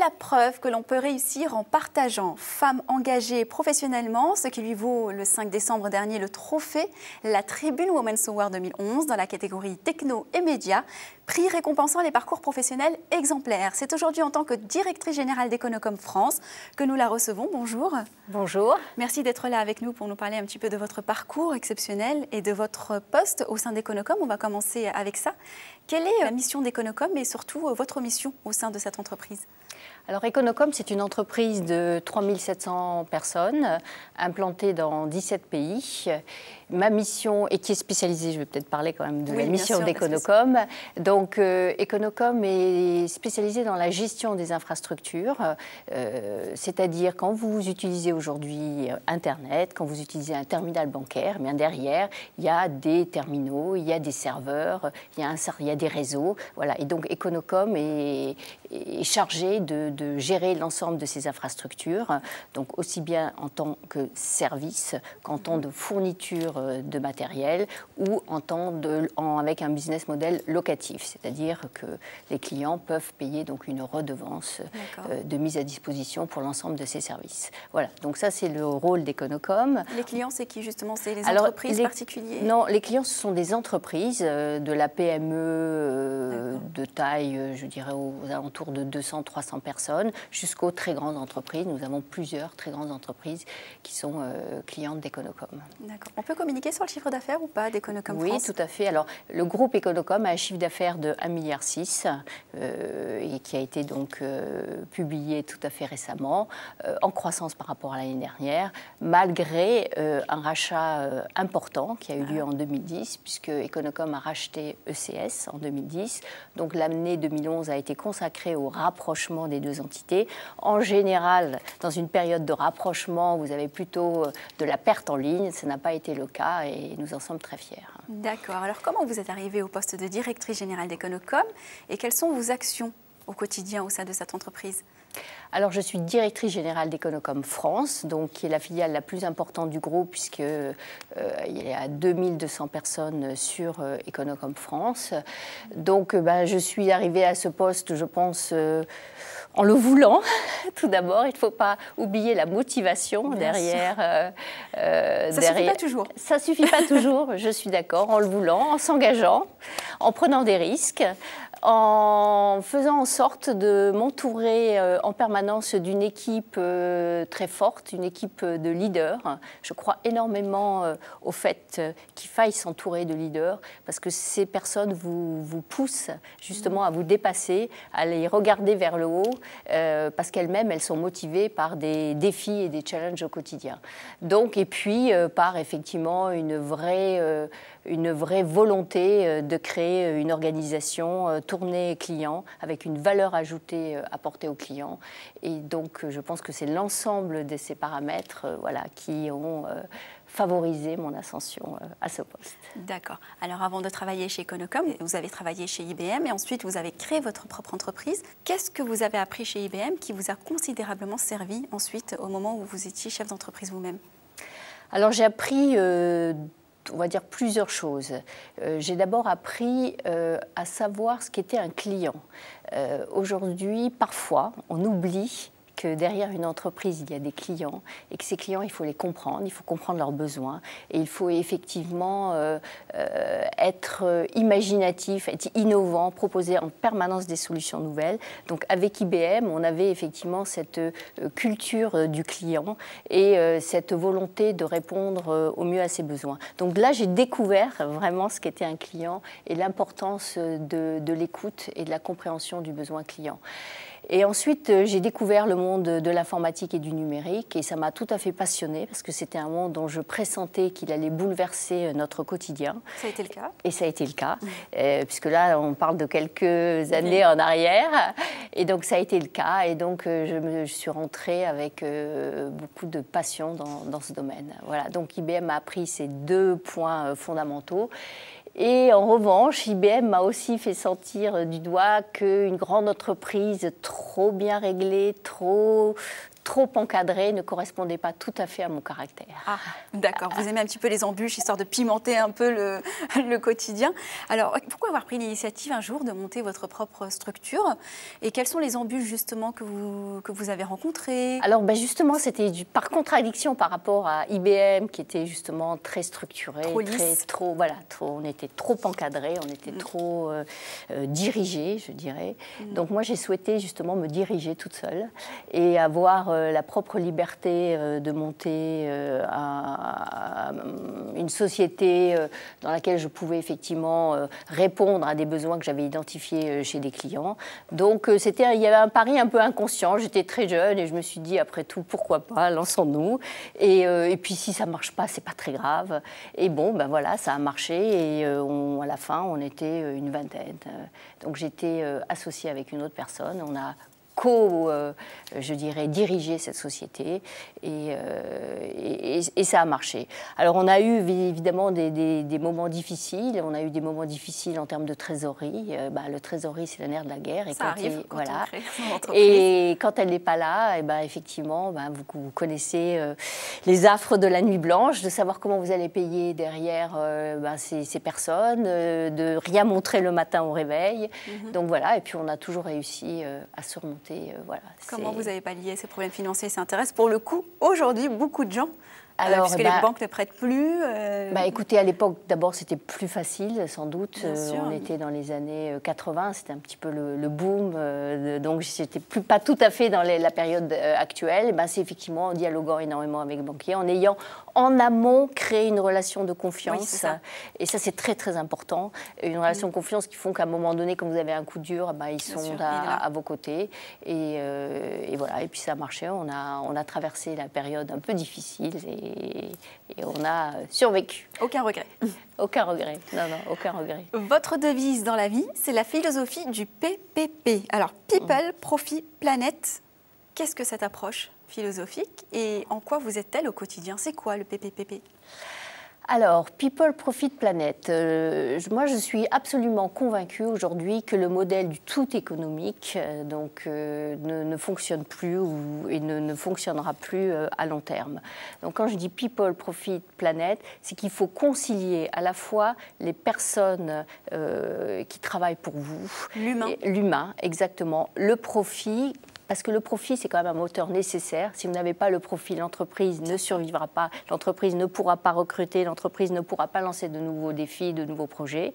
la preuve que l'on peut réussir en partageant. Femme engagée professionnellement, ce qui lui vaut le 5 décembre dernier le trophée La Tribune Women's Award 2011 dans la catégorie techno et médias, prix récompensant les parcours professionnels exemplaires. C'est aujourd'hui en tant que directrice générale d'Econocom France que nous la recevons. Bonjour. Bonjour. Merci d'être là avec nous pour nous parler un petit peu de votre parcours exceptionnel et de votre poste au sein d'Econocom. On va commencer avec ça. Quelle est la mission d'Econocom et surtout votre mission au sein de cette entreprise ? Alors Econocom, c'est une entreprise de 3700 personnes implantée dans 17 pays. Ma mission, et qui est spécialisée, je vais peut-être parler quand même de la mission d'Econocom. Donc Econocom est spécialisée dans la gestion des infrastructures, c'est-à-dire quand vous utilisez aujourd'hui Internet, quand vous utilisez un terminal bancaire, bien derrière, il y a des terminaux, il y a des serveurs, il y a des réseaux. Voilà. Et donc Econocom est chargé de gérer l'ensemble de ces infrastructures, donc aussi bien en tant que service qu'en tant de fourniture de matériel ou avec un business model locatif, c'est-à-dire que les clients peuvent payer donc une redevance de mise à disposition pour l'ensemble de ces services. Voilà, donc ça c'est le rôle d'Econocom. Les clients, c'est qui justement? C'est les entreprises particulières? Non, les clients ce sont des entreprises, de la PME de taille, je dirais aux alentours de 200-300 personnes, jusqu'aux très grandes entreprises. Nous avons plusieurs très grandes entreprises qui sont clientes d'Econocom. D'accord. On peut communiquer sur le chiffre d'affaires ou pas d'Econocom France? Oui, tout à fait. Alors, le groupe Econocom a un chiffre d'affaires de 1,6 milliard et qui a été donc publié tout à fait récemment, en croissance par rapport à l'année dernière, malgré un rachat important qui a eu lieu en 2010, puisque Econocom a racheté ECS en 2010. Donc, l'année 2011 a été consacrée au rapprochement des deux entités. En général, dans une période de rapprochement, vous avez plutôt de la perte en ligne. Ça n'a pas été le cas et nous en sommes très fiers. D'accord. Alors, comment vous êtes arrivée au poste de directrice générale d'Econocom et quelles sont vos actions au quotidien au sein de cette entreprise? Alors, je suis directrice générale d'Econocom France, donc, qui est la filiale la plus importante du groupe, puisqu'il y a 2200 personnes sur Econocom France. Donc, je suis arrivée à ce poste, je pense, en le voulant, tout d'abord. Il ne faut pas oublier la motivation derrière. Ça ne suffit pas toujours. Ça ne suffit pas toujours, je suis d'accord, en le voulant, en s'engageant, en prenant des risques, en faisant en sorte de m'entourer en permanence d'une équipe très forte, une équipe de leaders. Je crois énormément au fait qu'il faille s'entourer de leaders parce que ces personnes vous poussent justement à vous dépasser, à les regarder vers le haut parce qu'elles-mêmes, elles sont motivées par des défis et des challenges au quotidien. Donc, et puis par effectivement une vraie volonté de créer une organisation tournée client avec une valeur ajoutée apportée aux clients. Et donc, je pense que c'est l'ensemble de ces paramètres qui ont favorisé mon ascension à ce poste. D'accord. Alors, avant de travailler chez Econocom, vous avez travaillé chez IBM et ensuite, vous avez créé votre propre entreprise. Qu'est-ce que vous avez appris chez IBM qui vous a considérablement servi ensuite au moment où vous étiez chef d'entreprise vous-même? Alors, j'ai appris on va dire plusieurs choses. J'ai d'abord appris à savoir ce qu'était un client. Aujourd'hui, parfois, on oublie que derrière une entreprise, il y a des clients et que ces clients, il faut les comprendre, il faut comprendre leurs besoins et il faut effectivement être imaginatif, être innovant, proposer en permanence des solutions nouvelles. Donc avec IBM, on avait effectivement cette culture du client et cette volonté de répondre au mieux à ses besoins. Donc là, j'ai découvert vraiment ce qu'était un client et l'importance de l'écoute et de la compréhension du besoin client. Et ensuite, j'ai découvert le monde de l'informatique et du numérique et ça m'a tout à fait passionnée parce que c'était un monde dont je pressentais qu'il allait bouleverser notre quotidien. Ça a été le cas. Et ça a été le cas, puisque là, on parle de quelques années en arrière. Et donc, ça a été le cas. Et donc, je suis rentrée avec beaucoup de passion dans ce domaine. Voilà. Donc, IBM m'a appris ces deux points fondamentaux. Et en revanche, IBM m'a aussi fait sentir du doigt qu'une grande entreprise trop bien réglée, trop trop encadré ne correspondait pas tout à fait à mon caractère. Ah, d'accord. Vous aimez un petit peu les embûches, histoire de pimenter un peu le quotidien. Alors, pourquoi avoir pris l'initiative un jour de monter votre propre structure? Et quelles sont les embûches justement que vous avez rencontrées? Alors, justement, c'était par contradiction par rapport à IBM, qui était justement très structuré, trop lisse. On était trop encadré, on était trop dirigé, je dirais. Donc moi, j'ai souhaité justement me diriger toute seule et avoir la propre liberté de monter une société dans laquelle je pouvais effectivement répondre à des besoins que j'avais identifiés chez des clients. Donc il y avait un pari un peu inconscient. J'étais très jeune et je me suis dit, après tout, pourquoi pas, lançons-nous. Et puis si ça ne marche pas, c'est pas très grave. Et bon, voilà, ça a marché et à la fin, on était une vingtaine. Donc j'étais associée avec une autre personne. On a je dirais, diriger cette société et ça a marché. Alors on a eu évidemment des moments difficiles, on a eu des moments difficiles en termes de trésorerie. Le trésorerie, c'est le nerf de la guerre. Et ça arrive quand on crée son entreprise. Et quand elle n'est pas là, effectivement, vous connaissez les affres de la nuit blanche, de savoir comment vous allez payer derrière ces personnes, de rien montrer le matin au réveil. Donc voilà, et puis on a toujours réussi à surmonter. Comment vous avez pallié ces problèmes financiers? Ça intéresse pour le coup aujourd'hui beaucoup de gens. Puisque les banques ne prêtent plus. Écoutez, à l'époque, d'abord, c'était plus facile, sans doute. On était dans les années 80, c'était un petit peu le boom. Donc, j'étais pas tout à fait dans la période actuelle. C'est effectivement en dialoguant énormément avec les banquiers, en ayant en amont créé une relation de confiance. Oui, ça. Et ça, c'est très, très important. Une relation de confiance qui font qu'à un moment donné, quand vous avez un coup dur, ils sont à vos côtés. Et voilà. Et puis, ça a marché. On a traversé la période un peu difficile. Et on a survécu. Aucun regret. Aucun regret. Non, aucun regret. Votre devise dans la vie, c'est la philosophie du PPP. Alors, People, Profit, Planète. Qu'est-ce que cette approche philosophique et en quoi vous êtes-elle au quotidien? C'est quoi le PPPP? Alors, People, Profit, Planète. Moi, je suis absolument convaincue aujourd'hui que le modèle du tout économique ne fonctionne plus et ne fonctionnera plus à long terme. Donc, quand je dis People, Profit, Planète, c'est qu'il faut concilier à la fois les personnes qui travaillent pour vous. L'humain, exactement. Le profit. Parce que le profit, c'est quand même un moteur nécessaire. Si vous n'avez pas le profit, l'entreprise ne survivra pas, l'entreprise ne pourra pas recruter, l'entreprise ne pourra pas lancer de nouveaux défis, de nouveaux projets.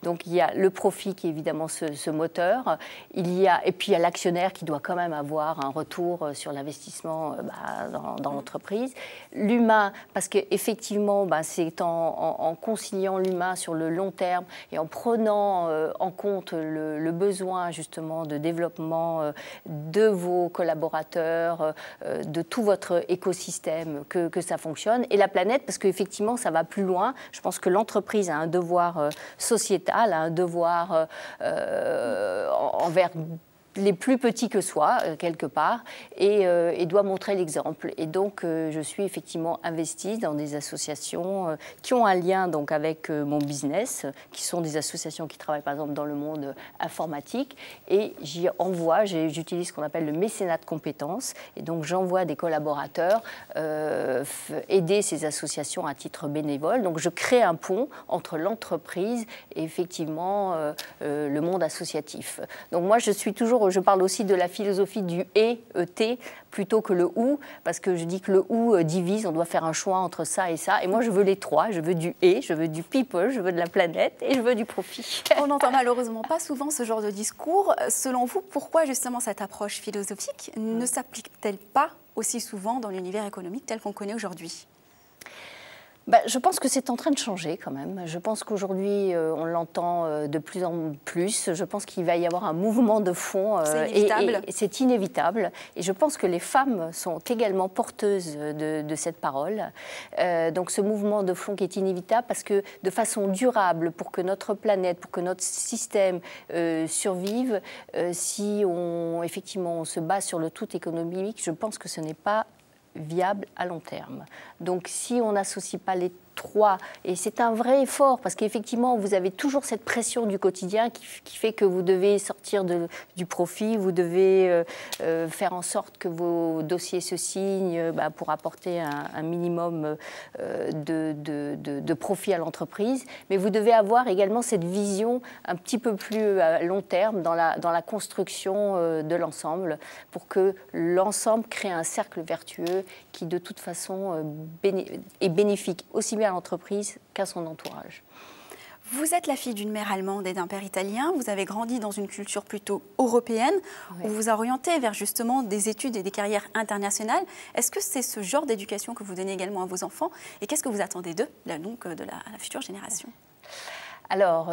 Donc il y a le profit qui est évidemment ce moteur. Et puis il y a l'actionnaire qui doit quand même avoir un retour sur l'investissement dans l'entreprise. L'humain, parce qu'effectivement, c'est en conciliant l'humain sur le long terme et en prenant en compte le besoin justement de développement de vos collaborateurs, de tout votre écosystème, que ça fonctionne. Et la planète, parce qu'effectivement, ça va plus loin. Je pense que l'entreprise a un devoir sociétal, a un devoir envers les plus petits que soi, quelque part, et doit montrer l'exemple. Et donc, je suis effectivement investie dans des associations qui ont un lien donc, avec mon business, qui sont des associations qui travaillent par exemple dans le monde informatique, et j'utilise ce qu'on appelle le mécénat de compétences, et donc j'envoie des collaborateurs aider ces associations à titre bénévole. Donc, je crée un pont entre l'entreprise et effectivement le monde associatif. Donc, moi, je parle aussi de la philosophie du ET plutôt que le OU, parce que je dis que le OU divise, on doit faire un choix entre ça et ça. Et moi, je veux les trois. Je veux du E, je veux du people, je veux de la planète et je veux du profit. On n'entend malheureusement pas souvent ce genre de discours. Selon vous, pourquoi justement cette approche philosophique ne s'applique-t-elle pas aussi souvent dans l'univers économique tel qu'on connaît aujourd'hui ? Je pense que c'est en train de changer quand même. Je pense qu'aujourd'hui, on l'entend de plus en plus. Je pense qu'il va y avoir un mouvement de fond. C'est inévitable. Et c'est inévitable. Et je pense que les femmes sont également porteuses de cette parole. Donc ce mouvement de fond qui est inévitable parce que de façon durable, pour que notre planète, pour que notre système survive, si effectivement on se base sur le tout économique, je pense que ce n'est pas viable à long terme. Donc si on n'associe pas 3. Et c'est un vrai effort parce qu'effectivement, vous avez toujours cette pression du quotidien qui fait que vous devez sortir du profit, vous devez faire en sorte que vos dossiers se signent pour apporter un minimum de profit à l'entreprise. Mais vous devez avoir également cette vision un petit peu plus à long terme dans la construction de l'ensemble pour que l'ensemble crée un cercle vertueux qui de toute façon est bénéfique aussi bien à l'entreprise qu'à son entourage. Vous êtes la fille d'une mère allemande et d'un père italien. Vous avez grandi dans une culture plutôt européenne. Oui. On vous a orienté vers justement des études et des carrières internationales. Est-ce que c'est ce genre d'éducation que vous donnez également à vos enfants? Et qu'est-ce que vous attendez d'eux, donc de la future génération? Alors,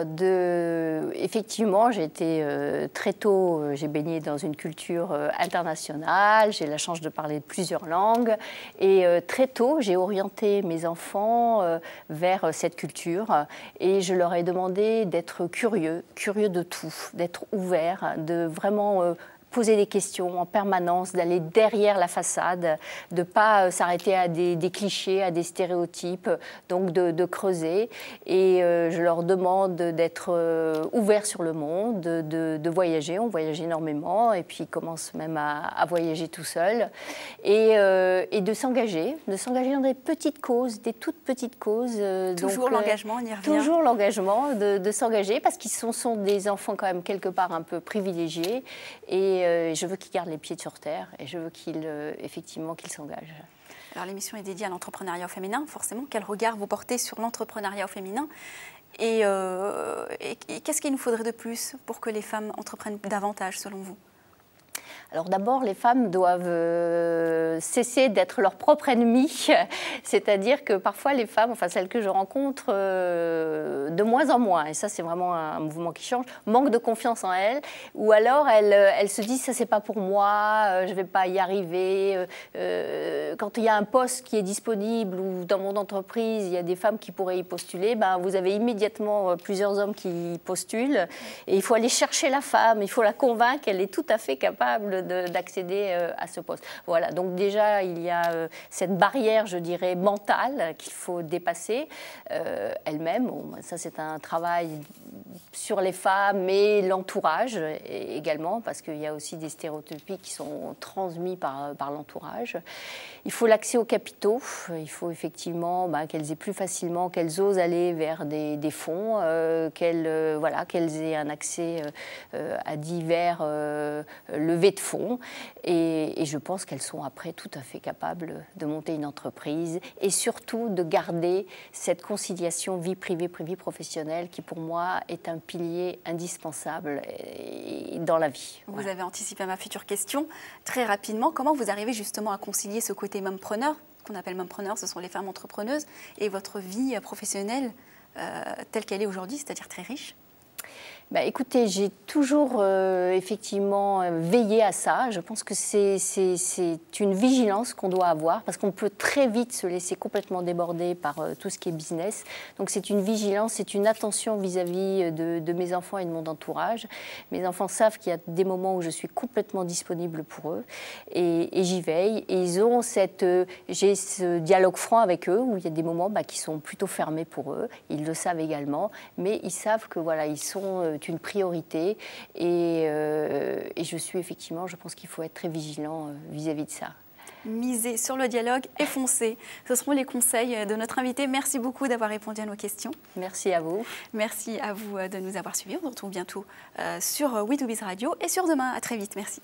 effectivement, j'ai été très tôt, j'ai baigné dans une culture internationale, j'ai la chance de parler plusieurs langues et très tôt, j'ai orienté mes enfants vers cette culture et je leur ai demandé d'être curieux de tout, d'être ouverts, de vraiment poser des questions en permanence, d'aller derrière la façade, de ne pas s'arrêter à des clichés, à des stéréotypes, donc de creuser. Et je leur demande d'être ouverts sur le monde, de voyager. On voyage énormément et puis ils commencent même à voyager tout seuls. Et de s'engager dans des petites causes, des toutes petites causes. Toujours l'engagement, on y revient. Toujours l'engagement de s'engager parce qu'ils sont des enfants quand même quelque part un peu privilégiés. Et je veux qu'ils gardent les pieds sur terre et je veux effectivement qu'ils s'engagent. Alors l'émission est dédiée à l'entrepreneuriat au féminin, forcément. Quel regard vous portez sur l'entrepreneuriat au féminin et qu'est-ce qu'il nous faudrait de plus pour que les femmes entreprennent davantage, selon vous? Alors d'abord, les femmes doivent cesser d'être leur propre ennemi, c'est-à-dire que parfois les femmes, enfin celles que je rencontre de moins en moins, et ça c'est vraiment un mouvement qui change, manquent de confiance en elles, ou alors elles se disent ça c'est pas pour moi, je vais pas y arriver. Quand il y a un poste qui est disponible ou dans mon entreprise, il y a des femmes qui pourraient y postuler, vous avez immédiatement plusieurs hommes qui postulent, et il faut aller chercher la femme, il faut la convaincre qu'elle est tout à fait capable d'accéder à ce poste. Voilà, donc déjà, il y a cette barrière, je dirais, mentale qu'il faut dépasser elle-même. Bon, ça, c'est un travail sur les femmes et l'entourage également, parce qu'il y a aussi des stéréotypes qui sont transmis par l'entourage. Il faut l'accès aux capitaux. Il faut effectivement qu'elles aient plus facilement, qu'elles osent aller vers des fonds, qu'elles aient un accès à divers levées de fonds. Et je pense qu'elles sont après tout à fait capables de monter une entreprise et surtout de garder cette conciliation vie privée, vie professionnelle qui pour moi est un pilier indispensable dans la vie. Vous avez anticipé ma future question. Très rapidement, comment vous arrivez justement à concilier ce côté mompreneur, qu'on appelle mompreneur, ce sont les femmes entrepreneuses, et votre vie professionnelle telle qu'elle est aujourd'hui, c'est-à-dire très riche? Écoutez, j'ai toujours effectivement veillé à ça. Je pense que c'est une vigilance qu'on doit avoir parce qu'on peut très vite se laisser complètement déborder par tout ce qui est business. Donc c'est une vigilance, c'est une attention vis-à-vis de mes enfants et de mon entourage. Mes enfants savent qu'il y a des moments où je suis complètement disponible pour eux et j'y veille. Et ils ont j'ai ce dialogue franc avec eux où il y a des moments qui sont plutôt fermés pour eux. Ils le savent également, mais ils savent que voilà, ils sont une priorité et je suis effectivement, je pense qu'il faut être très vigilant vis-à-vis de ça. Miser sur le dialogue et foncer. Ce seront les conseils de notre invité. Merci beaucoup d'avoir répondu à nos questions. Merci à vous. Merci à vous de nous avoir suivis. On se retrouve bientôt sur We2Biz Radio et sur Demain. À très vite. Merci.